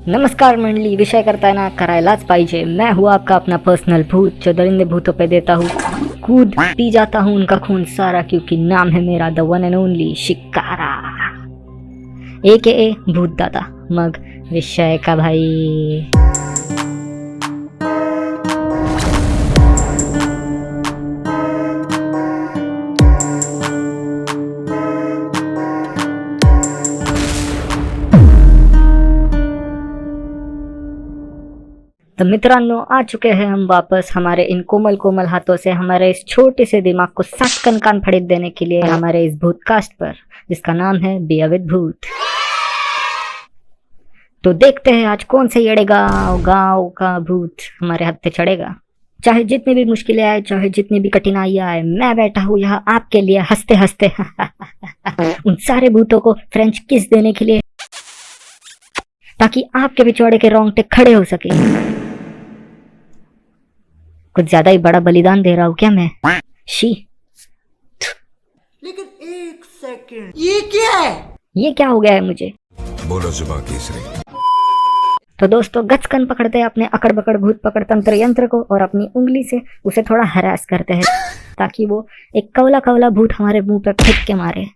नमस्कार मंडली, विषय करता है ना करायलाच पाहिजे। मैं हूँ आपका अपना पर्सनल भूत जो दरिंदे भूतों पे देता हूँ कूद, पी जाता हूँ उनका खून सारा, क्योंकि नाम है मेरा the one and only shikara AKA भूत दादा। मग विषय का भाई। तो मित्रांनो, आ चुके हैं हम वापस हमारे इन कोमल कोमल हाथों से हमारे इस छोटे से दिमाग को सटकन कान फड़ेक देने के लिए हमारे इस भूतकास्ट पर, जिसका नाम है बियर विद भूत। तो देखते हैं आज कौन से येड़े गाँव का भूत हमारे हाथ पे चढ़ेगा। चाहे जितनी भी मुश्किलें आए, चाहे जितनी भी कठिनाइयां आए, मैं बैठा हूँ यहाँ आपके लिए हंसते हंसते उन सारे भूतों को फ्रेंच किस देने के लिए, ताकि आपके पिछवाड़े के रोंगटे खड़े हो सके। कुछ ज्यादा ही बड़ा बलिदान दे रहा हूँ क्या मैं? शी। लेकिन एक सेकंड, ये क्या है? ये क्या हो गया है मुझे? बोलो जुबान केसरी। तो दोस्तों, गचकन पकड़ते हैं अपने अकड़ बकड़ भूत पकड़ तंत्र यंत्र को और अपनी उंगली से उसे थोड़ा हरास करते हैं, ताकि वो एक कवला कवला भूत हमारे मुंह पे फेंक के मारे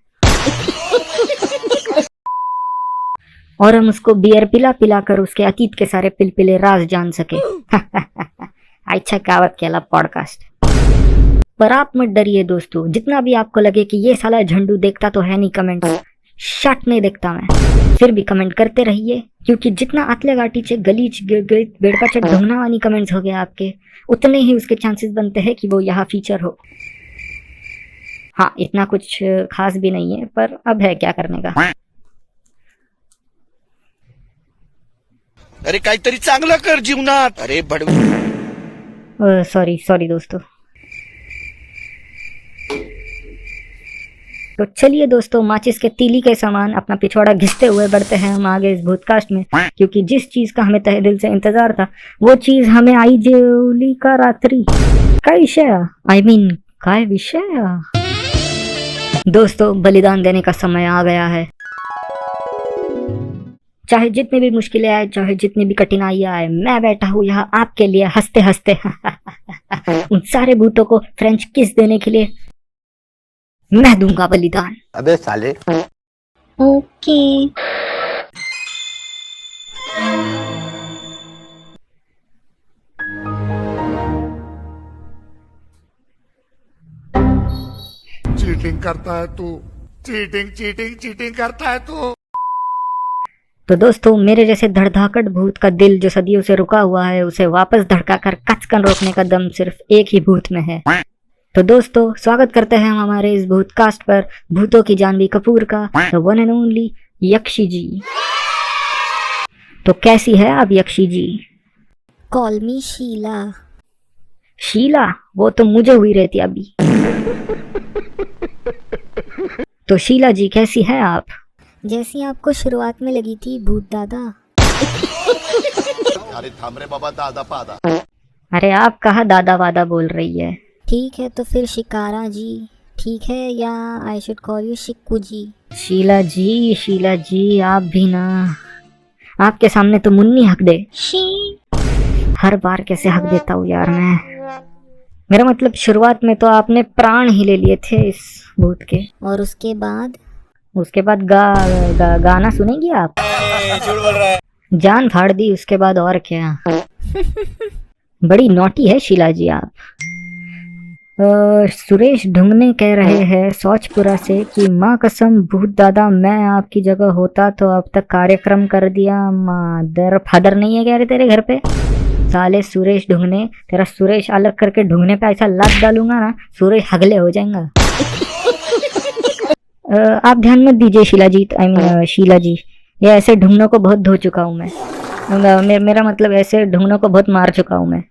और हम उसको बियर पिला पिला कर उसके अतीत के सारे पिलपिले राज जान सके। अच्छा कावत केला पॉडकास्ट। पर आप मत डरिए दोस्तों, जितना भी आपको लगे कि ये साला झंडू देखता तो है नहीं कमेंट, शट नहीं देखता मैं, फिर भी कमेंट करते रहिए, क्योंकि जितना आतले गाटीचे गलीच गिळगिळीत बेडकाचे ढोंगनावानी कमेंट्स हो गए आपके, उतने ही उसके चांसेस बनते हैं कि वो यहाँ फीचर हो। हाँ, इतना कुछ खास भी नहीं है, पर अब है क्या करने का। अरे काहीतरी चांगलं कर जीवनात। अरे सॉरी दोस्तों। तो चलिए दोस्तों, माचिस के तीली के समान अपना पिछवाड़ा घिसते हुए बढ़ते हैं हम आगे इस भूतकास्ट में, क्योंकि जिस चीज का हमें तहे दिल से इंतजार था वो चीज हमें आई जेवली का रात्रि। काय विषय? आई मीन काय विषय? दोस्तों, बलिदान देने का समय आ गया है। चाहे जितनी भी मुश्किलें आए, चाहे जितनी भी कठिनाइयां आए, मैं बैठा हूँ यहाँ आपके लिए हंसते हंसते उन सारे भूतों को फ्रेंच किस देने के लिए मैं दूंगा बलिदान। अबे साले। ओके। चीटिंग करता है तू, चीटिंग करता है तू। तो दोस्तों, मेरे जैसे धड़धाकट भूत का दिल जो सदियों से रुका हुआ है, उसे वापस धड़काकर कचकन रोकने का दम सिर्फ एक ही भूत में है। तो दोस्तों, स्वागत करते हैं हम हमारे इस भूतकास्ट पर भूतों की जानवी कपूर का, the one and only Yakshi ji. तो कैसी है आप यक्षी जी? Call me Sheela. शीला? वो तो मुझे हुई रहती अभी। तो शीला जी कैसी हैं आप? जैसी आपको शुरुआत में लगी थी भूत दादा। अरे थाम रे बाबा, दादा पादा। अरे आप कहाँ दादा वादा बोल रही है? ठीक है तो फिर शिकारा जी ठीक है, या आई शुड कॉल यू शिक्कू जी? शीला जी आप भी ना, आपके सामने तो मुन्नी हक दे। हर बार कैसे हक देता हूँ यार मैं। मेरा मतलब शुरुआत में तो आपने प्राण ही ले लिए थे इस भूत के, और उसके बाद गाना सुनेंगी आप? झूठ बोल रहा है। जान फाड़ दी उसके बाद, और क्या। बड़ी नोटी है शीला जी आप। सुरेश ढूंढने कह रहे हैं सौचपुरा से कि माँ कसम भूत दादा, मैं आपकी जगह होता तो अब तक कार्यक्रम कर दिया। मदर फादर नहीं है कह रहे तेरे घर पे? साले सुरेश ढूंढने, तेरा सुरेश अलग करके ढूंढने पे ऐसा लात डालूंगा ना, सुरेश हगले हो जाएगा। आप ध्यान मत दीजिए शीला जी, शीला जी, ये ऐसे ढूंढनों को बहुत धो चुका हूँ मैं। मेरा मतलब ऐसे ढूंढनों को बहुत मार चुका हूँ मैं।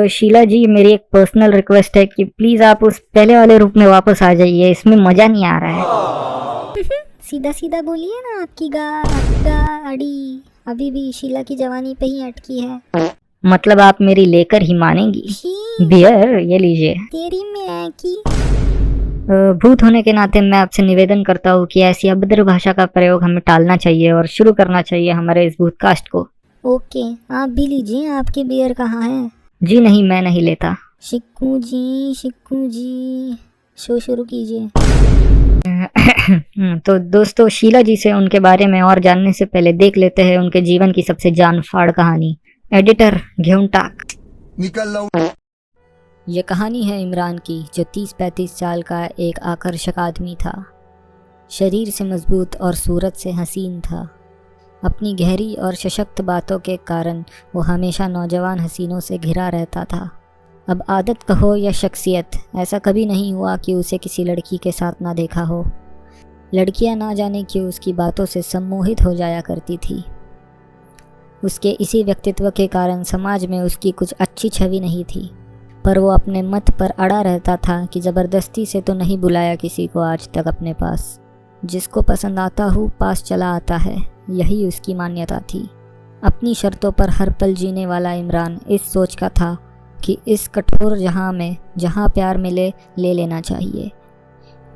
शीला जी, मेरी एक पर्सनल रिक्वेस्ट है कि प्लीज आप उस पहले वाले रूप में वापस आ जाइए, इसमें मजा नहीं आ रहा है। सीधा सीधा बोलिए ना, आपकी अड़ी अभी भी शीला की जवानी पे ही अटकी है। मतलब आप मेरी लेकर ही मानेंगी? बियर ये लीजिए। तेरी मैं की भूत होने के नाते मैं आपसे निवेदन करता हूँ कि ऐसी अभद्र भाषा का प्रयोग हमें टालना चाहिए और शुरू करना चाहिए हमारे इस भूतकास्ट को। ओके, आप भी लीजिए, आपकी बियर कहाँ है? जी नहीं, मैं नहीं लेता। शिक्कू जी, शो शुरू कीजिए। तो दोस्तों, शीला जी से उनके बारे में और जानने से पहले देख लेते हैं उनके जीवन की सबसे जानफाड़ कहानी। एडिटर घेऊन टाक। निकल लो। ये कहानी है इमरान की, जो 30-35 साल का एक आकर्षक आदमी था। शरीर से मजबूत और सूरत से हसीन था। अपनी गहरी और सशक्त बातों के कारण वो हमेशा नौजवान हसीनों से घिरा रहता था। अब आदत कहो या शख्सियत, ऐसा कभी नहीं हुआ कि उसे किसी लड़की के साथ ना देखा हो। लड़कियां ना जाने क्यों उसकी बातों से सम्मोहित हो जाया करती थी। उसके इसी व्यक्तित्व के कारण समाज में उसकी कुछ अच्छी छवि नहीं थी, पर वो अपने मत पर अड़ा रहता था कि ज़बरदस्ती से तो नहीं बुलाया किसी को आज तक अपने पास। जिसको पसंद आता हूँ पास चला आता है, यही उसकी मान्यता थी। अपनी शर्तों पर हर पल जीने वाला इमरान इस सोच का था कि इस कठोर जहां में जहां प्यार मिले ले लेना चाहिए।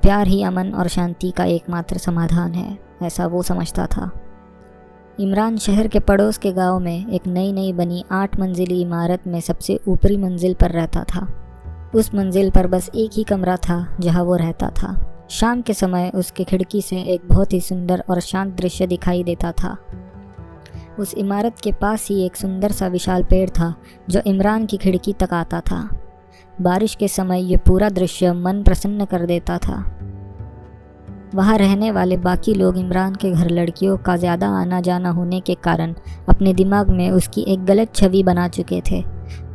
प्यार ही अमन और शांति का एकमात्र समाधान है, ऐसा वो समझता था। इमरान शहर के पड़ोस के गांव में एक नई बनी 8 मंजिली इमारत में सबसे ऊपरी मंजिल पर रहता था। उस मंजिल पर बस एक ही कमरा था जहां वो रहता था। शाम के समय उसके खिड़की से एक बहुत ही सुंदर और शांत दृश्य दिखाई देता था। उस इमारत के पास ही एक सुंदर सा विशाल पेड़ था जो इमरान की खिड़की तक आता था। बारिश के समय ये पूरा दृश्य मन प्रसन्न कर देता था। वहाँ रहने वाले बाकी लोग इमरान के घर लड़कियों का ज़्यादा आना जाना होने के कारण अपने दिमाग में उसकी एक गलत छवि बना चुके थे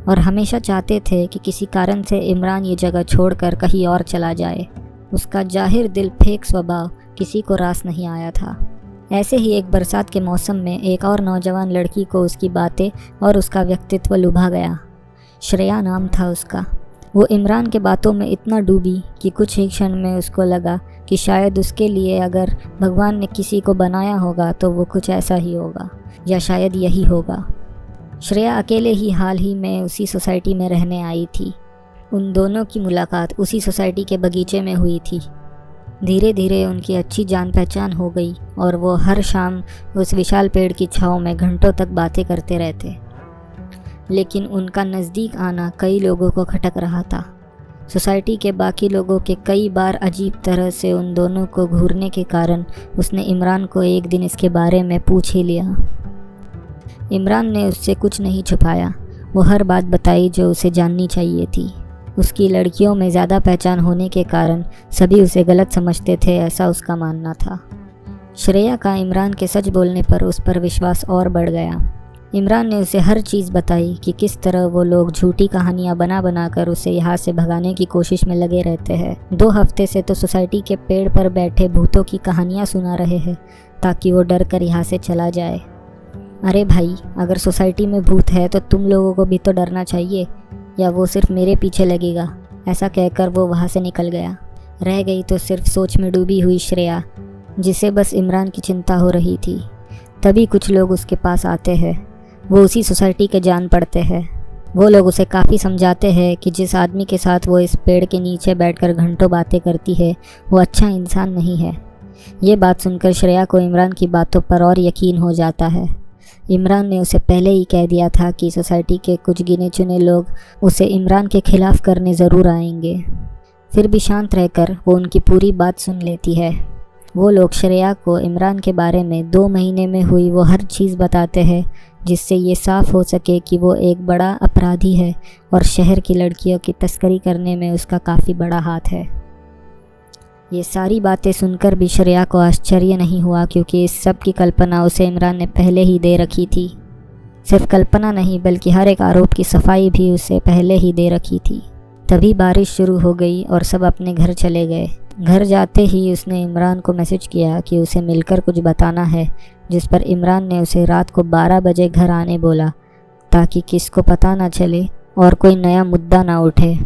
और हमेशा चाहते थे कि किसी कारण से इमरान ये जगह छोड़कर कहीं और चला जाए। उसका जाहिर दिल फेंक स्वभाव किसी को रास नहीं आया था। ऐसे ही एक बरसात के मौसम में एक और नौजवान लड़की को उसकी बातें और उसका व्यक्तित्व लुभा गया। श्रेया नाम था उसका। वो इमरान के बातों में इतना डूबी कि कुछ ही क्षण में उसको लगा कि शायद उसके लिए अगर भगवान ने किसी को बनाया होगा तो वो कुछ ऐसा ही होगा, या शायद यही होगा। श्रेया अकेले ही हाल ही में उसी सोसाइटी में रहने आई थी। उन दोनों की मुलाकात उसी सोसाइटी के बगीचे में हुई थी। धीरे धीरे उनकी अच्छी जान पहचान हो गई और वो हर शाम उस विशाल पेड़ की छांव में घंटों तक बातें करते रहते। लेकिन उनका नज़दीक आना कई लोगों को खटक रहा था। सोसाइटी के बाकी लोगों के कई बार अजीब तरह से उन दोनों को घूरने के कारण उसने इमरान को एक दिन इसके बारे में पूछ ही लिया। इमरान ने उससे कुछ नहीं छुपाया। वो हर बात बताई जो उसे जाननी चाहिए थी। उसकी लड़कियों में ज़्यादा पहचान होने के कारण सभी उसे गलत समझते थे, ऐसा उसका मानना था। श्रेया का इमरान के सच बोलने पर उस पर विश्वास और बढ़ गया। इमरान ने उसे हर चीज़ बताई कि किस तरह वो लोग झूठी कहानियाँ बना कर उसे यहाँ से भगाने की कोशिश में लगे रहते हैं। 2 हफ्ते से तो सोसाइटी के पेड़ पर बैठे भूतों की कहानियाँ सुना रहे हैं ताकि वो डर कर यहाँ से चला जाए। अरे भाई, अगर सोसाइटी में भूत है तो तुम लोगों को भी तो डरना चाहिए, या वो सिर्फ मेरे पीछे लगेगा, ऐसा कहकर वो वहाँ से निकल गया। रह गई तो सिर्फ सोच में डूबी हुई श्रेया, जिसे बस इमरान की चिंता हो रही थी। तभी कुछ लोग उसके पास आते हैं। वो उसी सोसाइटी के जान पड़ते हैं। वो लोग उसे काफ़ी समझाते हैं कि जिस आदमी के साथ वो इस पेड़ के नीचे बैठकर घंटों बातें करती है वो अच्छा इंसान नहीं है। ये बात सुनकर श्रेया को इमरान की बातों पर और यकीन हो जाता है। इमरान ने उसे पहले ही कह दिया था कि सोसाइटी के कुछ गिने चुने लोग उसे इमरान के खिलाफ़ करने ज़रूर आएंगे। फिर भी शांत रहकर वो उनकी पूरी बात सुन लेती है। वो लोग श्रेया को इमरान के बारे में 2 महीने में हुई वो हर चीज़ बताते हैं, जिससे ये साफ़ हो सके कि वो एक बड़ा अपराधी है और शहर की लड़कियों की तस्करी करने में उसका काफ़ी बड़ा हाथ है। ये सारी बातें सुनकर भी श्रेया को आश्चर्य नहीं हुआ, क्योंकि इस सब की कल्पना उसे इमरान ने पहले ही दे रखी थी। सिर्फ कल्पना नहीं बल्कि हर एक आरोप की सफाई भी उसे पहले ही दे रखी थी। तभी बारिश शुरू हो गई और सब अपने घर चले गए। घर जाते ही उसने इमरान को मैसेज किया कि उसे मिलकर कुछ बताना है, जिस पर इमरान ने उसे रात को 12 बजे घर आने बोला, ताकि किसको पता ना चले और कोई नया मुद्दा ना उठे।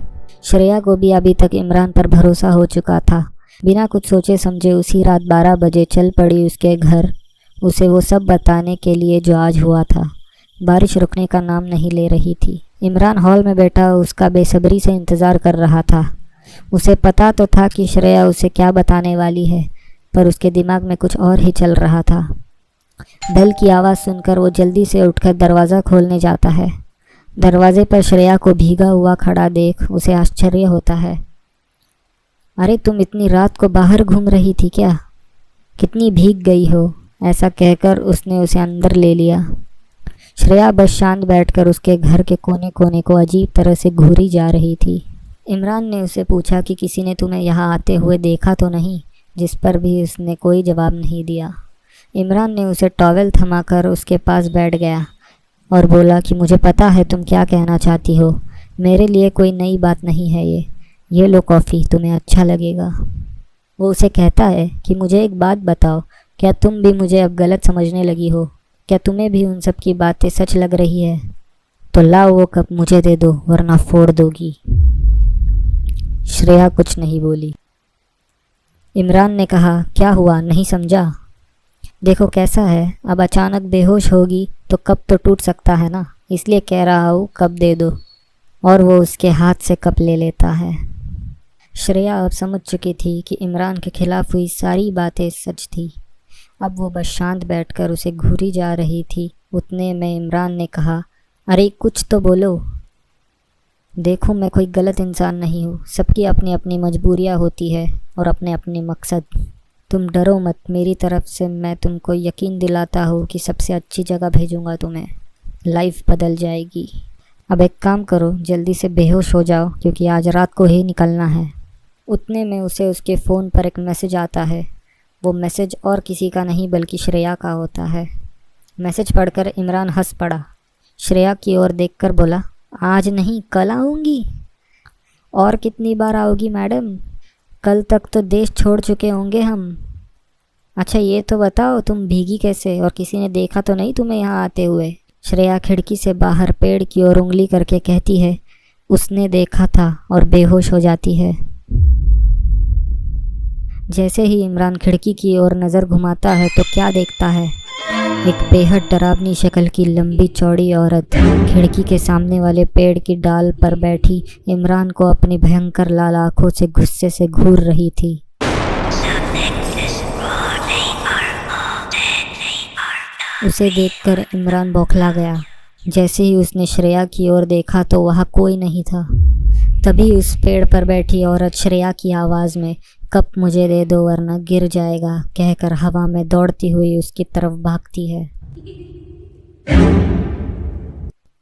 श्रेया को भी अभी तक इमरान पर भरोसा हो चुका था। बिना कुछ सोचे समझे उसी रात 12 बजे चल पड़ी उसके घर, उसे वो सब बताने के लिए जो आज हुआ था। बारिश रुकने का नाम नहीं ले रही थी। इमरान हॉल में बैठा उसका बेसब्री से इंतज़ार कर रहा था। उसे पता तो था कि श्रेया उसे क्या बताने वाली है, पर उसके दिमाग में कुछ और ही चल रहा था। बेल की आवाज़ सुनकर वो जल्दी से उठकर दरवाज़ा खोलने जाता है। दरवाजे पर श्रेया को भीगा हुआ खड़ा देख उसे आश्चर्य होता है। अरे तुम इतनी रात को बाहर घूम रही थी क्या? कितनी भीग गई हो? ऐसा कहकर उसने उसे अंदर ले लिया। श्रेया बस शांत बैठकर उसके घर के कोने कोने को अजीब तरह से घूरी जा रही थी। इमरान ने उसे पूछा कि किसी ने तुम्हें यहाँ आते हुए देखा तो नहीं, जिस पर भी उसने कोई जवाब नहीं दिया। इमरान ने उसे टॉवेल थमाकर उसके पास बैठ गया और बोला कि मुझे पता है तुम क्या कहना चाहती हो। मेरे लिए कोई नई बात नहीं है ये लो कॉफ़ी, तुम्हें अच्छा लगेगा। वो उसे कहता है कि मुझे एक बात बताओ, क्या तुम भी मुझे अब गलत समझने लगी हो? क्या तुम्हें भी उन सब की बातें सच लग रही है? तो लाओ वो कप मुझे दे दो, वरना फोड़ दोगी। श्रेया कुछ नहीं बोली। इमरान ने कहा, क्या हुआ, नहीं समझा? देखो कैसा है, अब अचानक बेहोश होगी तो कप तो टूट सकता है ना, इसलिए कह रहा हूँ कप दे दो। और वो उसके हाथ से कप ले लेता है। श्रेया अब समझ चुकी थी कि इमरान के खिलाफ हुई सारी बातें सच थी। अब वो बस शांत बैठकर उसे घूरी जा रही थी। उतने में इमरान ने कहा, अरे कुछ तो बोलो। देखो मैं कोई गलत इंसान नहीं हूँ, सबकी अपनी अपनी मजबूरियाँ होती है और अपने अपने मकसद। तुम डरो मत, मेरी तरफ से मैं तुमको यकीन दिलाता हूँ कि सबसे अच्छी जगह भेजूँगा तुम्हें, लाइफ बदल जाएगी। अब एक काम करो, जल्दी से बेहोश हो जाओ क्योंकि आज रात को ही निकलना है। उतने में उसे उसके फ़ोन पर एक मैसेज आता है। वो मैसेज और किसी का नहीं बल्कि श्रेया का होता है। मैसेज पढ़कर इमरान हंस पड़ा। श्रेया की ओर देखकर बोला, आज नहीं कल आऊँगी। और कितनी बार आओगी मैडम? कल तक तो देश छोड़ चुके होंगे हम। अच्छा ये तो बताओ तुम भीगी कैसे, और किसी ने देखा तो नहीं तुम्हें यहाँ आते हुए? श्रेया खिड़की से बाहर पेड़ की ओर उंगली करके कहती है, उसने देखा था, और बेहोश हो जाती है। जैसे ही इमरान खिड़की की ओर नज़र घुमाता है तो क्या देखता है? एक बेहद डरावनी शक्ल की लंबी चौड़ी औरत खिड़की के सामने वाले पेड़ की डाल पर बैठी इमरान को अपनी भयंकर लाल आंखों से गुस्से से घूर रही थी। उसे देखकर इमरान बौखला गया। जैसे ही उसने श्रेया की ओर देखा तो वहाँ कोई नहीं था। तभी उस पेड़ पर बैठी औरत श्रेया की आवाज़ में, कप मुझे दे दो वरना गिर जाएगा, कहकर हवा में दौड़ती हुई उसकी तरफ भागती है।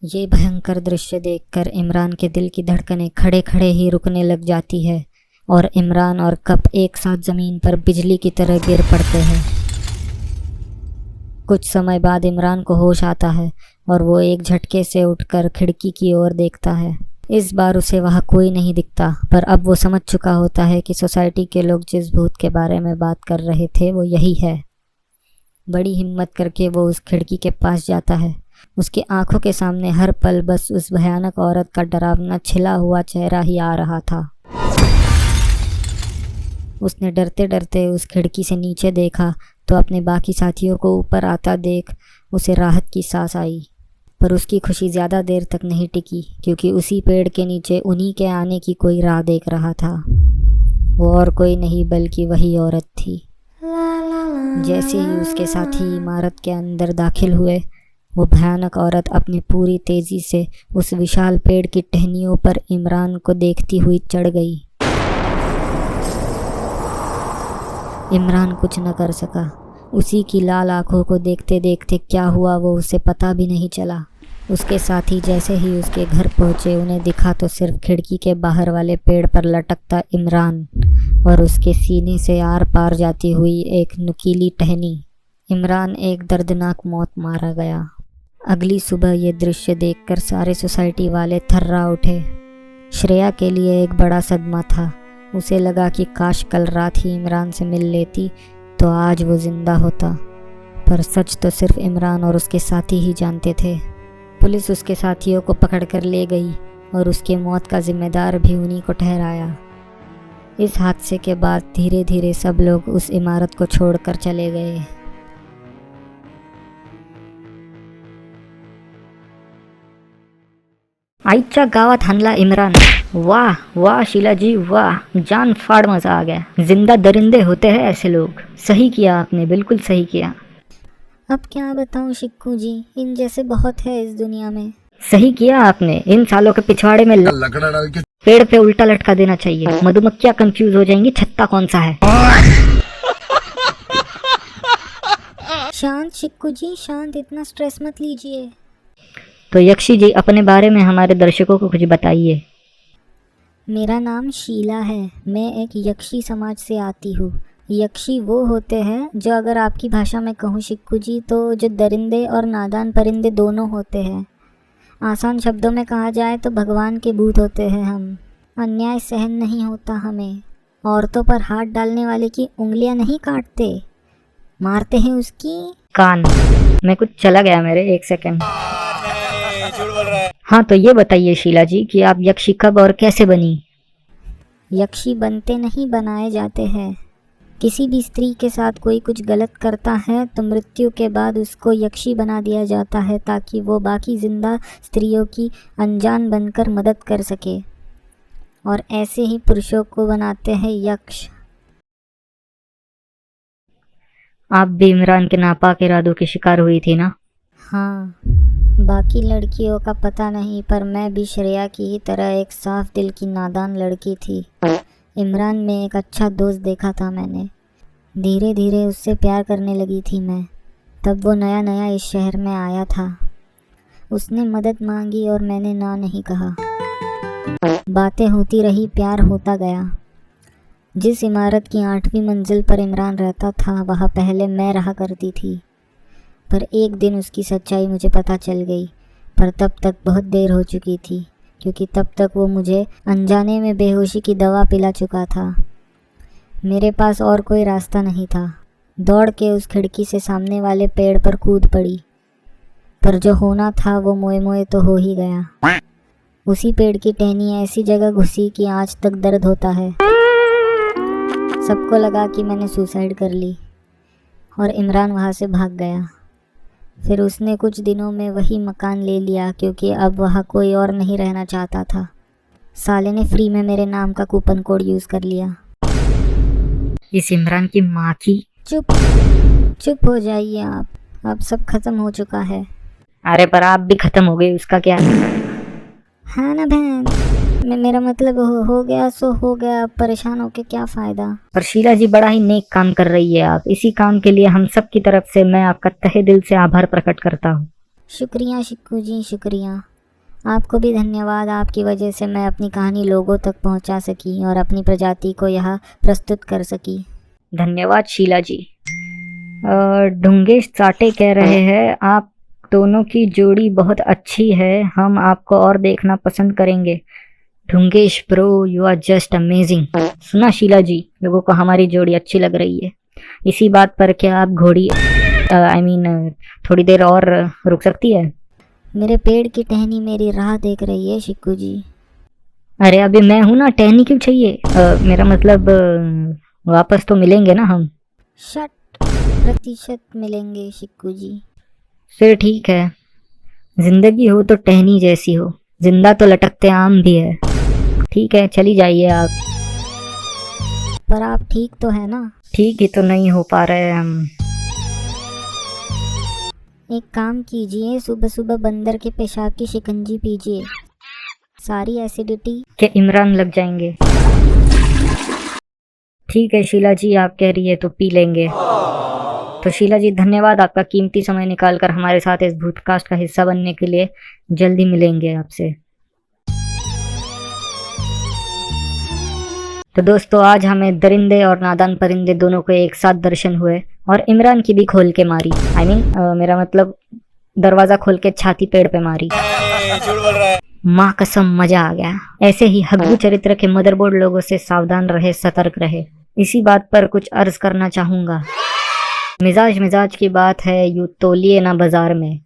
ये भयंकर दृश्य देखकर इमरान के दिल की धड़कनें खड़े खड़े ही रुकने लग जाती है और इमरान और कप एक साथ ज़मीन पर बिजली की तरह गिर पड़ते हैं। कुछ समय बाद इमरान को होश आता है और वो एक झटके से उठकर खिड़की की ओर देखता है। इस बार उसे वहाँ कोई नहीं दिखता, पर अब वो समझ चुका होता है कि सोसाइटी के लोग जिस भूत के बारे में बात कर रहे थे वो यही है। बड़ी हिम्मत करके वो उस खिड़की के पास जाता है। उसकी आंखों के सामने हर पल बस उस भयानक औरत का डरावना छिला हुआ चेहरा ही आ रहा था। उसने डरते डरते उस खिड़की से नीचे देखा तो अपने बाकी साथियों को ऊपर आता देख उसे राहत की सांस आई। पर उसकी खुशी ज़्यादा देर तक नहीं टिकी, क्योंकि उसी पेड़ के नीचे उन्हीं के आने की कोई राह देख रहा था। वो और कोई नहीं बल्कि वही औरत थी। जैसे ही उसके साथी इमारत के अंदर दाखिल हुए, वो भयानक औरत अपनी पूरी तेज़ी से उस विशाल पेड़ की टहनियों पर इमरान को देखती हुई चढ़ गई। इमरान कुछ न कर सका। उसी की लाल आंखों को देखते देखते क्या हुआ वो उसे पता भी नहीं चला। उसके साथी जैसे ही उसके घर पहुंचे, उन्हें दिखा तो सिर्फ खिड़की के बाहर वाले पेड़ पर लटकता इमरान और उसके सीने से आर पार जाती हुई एक नुकीली टहनी। इमरान एक दर्दनाक मौत मारा गया। अगली सुबह ये दृश्य देखकर सारे सोसाइटी वाले थर्रा उठे। श्रेया के लिए एक बड़ा सदमा था। उसे लगा कि काश कल रात ही इमरान से मिल लेती तो आज वो जिंदा होता, पर सच तो सिर्फ इमरान और उसके साथी ही जानते थे। पुलिस उसके साथियों को पकड़कर ले गई और उसकी मौत का जिम्मेदार भी उन्हीं को ठहराया। इस हादसे के बाद धीरे धीरे सब लोग उस इमारत को छोड़कर चले गए। आईच्या गावात हानला इमरान। वाह वाह शीला जी वाह, जान फाड़ मजा आ गया। जिंदा दरिंदे होते हैं ऐसे लोग। सही किया आपने, बिल्कुल सही किया। अब क्या बताऊं शिक्कू जी, इन जैसे बहुत है इस दुनिया में। सही किया आपने। इन सालों के पिछवाड़े में लकड़ा डाल के पेड़ पे उल्टा लटका देना चाहिए। मधुमक्खियां कंफ्यूज हो जाएंगी छत्ता कौन सा है। शांत शिक्कू जी शांत, इतना स्ट्रेस मत लीजिए। तो यक्षी जी अपने बारे में हमारे दर्शकों को कुछ बताइए। मेरा नाम शीला है। मैं एक यक्षी समाज से आती हूँ। यक्षी वो होते हैं जो, अगर आपकी भाषा में कहूँ शिक्कू जी, तो जो दरिंदे और नादान परिंदे दोनों होते हैं। आसान शब्दों में कहा जाए तो भगवान के भूत होते हैं हम। अन्याय सहन नहीं होता हमें। औरतों पर हाथ डालने वाले की उंगलियां नहीं काटते, मारते हैं उसकी कान में कुछ चला गया मेरे, एक सेकंड। हाँ तो ये बताइए शीला जी कि आप यक्षी कब और कैसे बनी। यक्षी बनते नहीं, बनाए जाते हैं। किसी भी स्त्री के साथ कोई कुछ गलत करता है तो मृत्यु के बाद उसको यक्षी बना दिया जाता है, ताकि वो बाकी जिंदा स्त्रियों की अनजान बनकर मदद कर सके। और ऐसे ही पुरुषों को बनाते हैं यक्ष। आप भी इमरान के नापाक इरादों की शिकार हुई थी ना। हाँ, बाकी लड़कियों का पता नहीं, पर मैं भी श्रेया की ही तरह एक साफ दिल की नादान लड़की थी। इमरान में एक अच्छा दोस्त देखा था मैंने। धीरे धीरे उससे प्यार करने लगी थी मैं। तब वो नया नया इस शहर में आया था। उसने मदद मांगी और मैंने ना नहीं कहा। बातें होती रही, प्यार होता गया। जिस इमारत की 8वीं मंजिल पर इमरान रहता था, वहाँ पहले मैं रहा करती थी। पर एक दिन उसकी सच्चाई मुझे पता चल गई, पर तब तक बहुत देर हो चुकी थी, क्योंकि तब तक वो मुझे अनजाने में बेहोशी की दवा पिला चुका था। मेरे पास और कोई रास्ता नहीं था। दौड़ के उस खिड़की से सामने वाले पेड़ पर कूद पड़ी, पर जो होना था वो मोए मोए तो हो ही गया। उसी पेड़ की टहनी ऐसी जगह घुसी कि आज तक दर्द होता है। सबको लगा कि मैंने सुसाइड कर ली और इमरान वहाँ से भाग गया। फिर उसने कुछ दिनों में वही मकान ले लिया, क्योंकि अब वहाँ कोई और नहीं रहना चाहता था। साले ने फ्री में मेरे नाम का कूपन कोड यूज़ कर लिया। इस इमरान की माँ की। चुप चुप हो जाइए आप, अब सब खत्म हो चुका है। अरे पर आप भी खत्म हो गई, उसका क्या। हाँ ना बहन, मेरा मतलब हो गया सो हो गया, अब परेशान होके क्या फ़ायदा। पर शीला जी बड़ा ही नेक काम कर रही है आप। इसी काम के लिए हम सब की तरफ से मैं आपका तहे दिल से आभार प्रकट करता हूँ। शुक्रिया शिक्कू जी, शुक्रिया। आपको भी धन्यवाद। आपकी वजह से मैं अपनी कहानी लोगों तक पहुंचा सकी और अपनी प्रजाति को यहाँ प्रस्तुत कर सकी। धन्यवाद शीला जी। ढुंगेश चाटे कह रहे हैं आप दोनों की जोड़ी बहुत अच्छी है, हम आपको और देखना पसंद करेंगे। Dhungesh bro, you are just amazing. सुना शीला जी, लोगों को हमारी जोड़ी अच्छी लग रही है। इसी बात पर क्या आप घोड़ी थोड़ी देर और रुक सकती है। मेरे पेड़ की टहनी मेरी राह देख रही है शिक्कू जी। अरे अभी मैं हूं ना, टहनी क्यों चाहिए। मेरा मतलब वापस तो मिलेंगे ना हम। 60% मिलेंगे शिक्कू जी। फिर ठीक है, जिंदगी हो तो टहनी जैसी हो, जिंदा तो लटकते आम भी है। ठीक है, चली जाइए आप। पर आप ठीक तो है ना। ठीक ही तो नहीं हो पा रहे हम। एक काम कीजिए, सुबह सुबह बंदर के पेशाब की शिकंजी पीजिए, सारी एसिडिटी के इमरान लग जाएंगे। ठीक है शीला जी, आप कह रही है तो पी लेंगे। तो शीला जी धन्यवाद आपका कीमती समय निकालकर हमारे साथ इस भूतकास्ट का हिस्सा बनने के लिए। जल्दी मिलेंगे आपसे। तो दोस्तों, आज हमें दरिंदे और नादान परिंदे दोनों को एक साथ दर्शन हुए और इमरान की भी खोल के मारी। मेरा मतलब दरवाजा खोल के छाती पेड़ पे मारी। माँ कसम मजा आ गया। ऐसे ही हग्गू चरित्र के मदरबोर्ड लोगों से सावधान रहे, सतर्क रहे। इसी बात पर कुछ अर्ज करना चाहूंगा। मिजाज की बात है, यूं तोलिए ना बाजार में।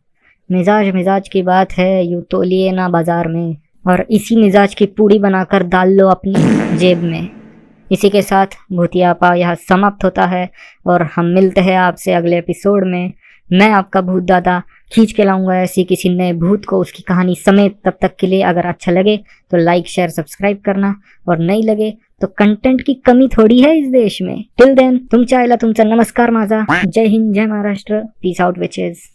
मिजाज की बात है, यूं तोलिए ना बाजार में। और इसी मिजाज की पूड़ी बनाकर डाल लो अपनी जेब में। इसी के साथ भूतियापा यहाँ समाप्त होता है और हम मिलते हैं आपसे अगले एपिसोड में। मैं आपका भूत दादा खींच के लाऊंगा ऐसी किसी नए भूत को, उसकी कहानी समेत। तब तक के लिए अगर अच्छा लगे तो लाइक शेयर सब्सक्राइब करना, और नहीं लगे तो कंटेंट की कमी थोड़ी है इस देश में। टिल देन तुमच्या आईला तुमचा नमस्कार माझा। जय हिंद, जय महाराष्ट्र, पीस आउट विचेस।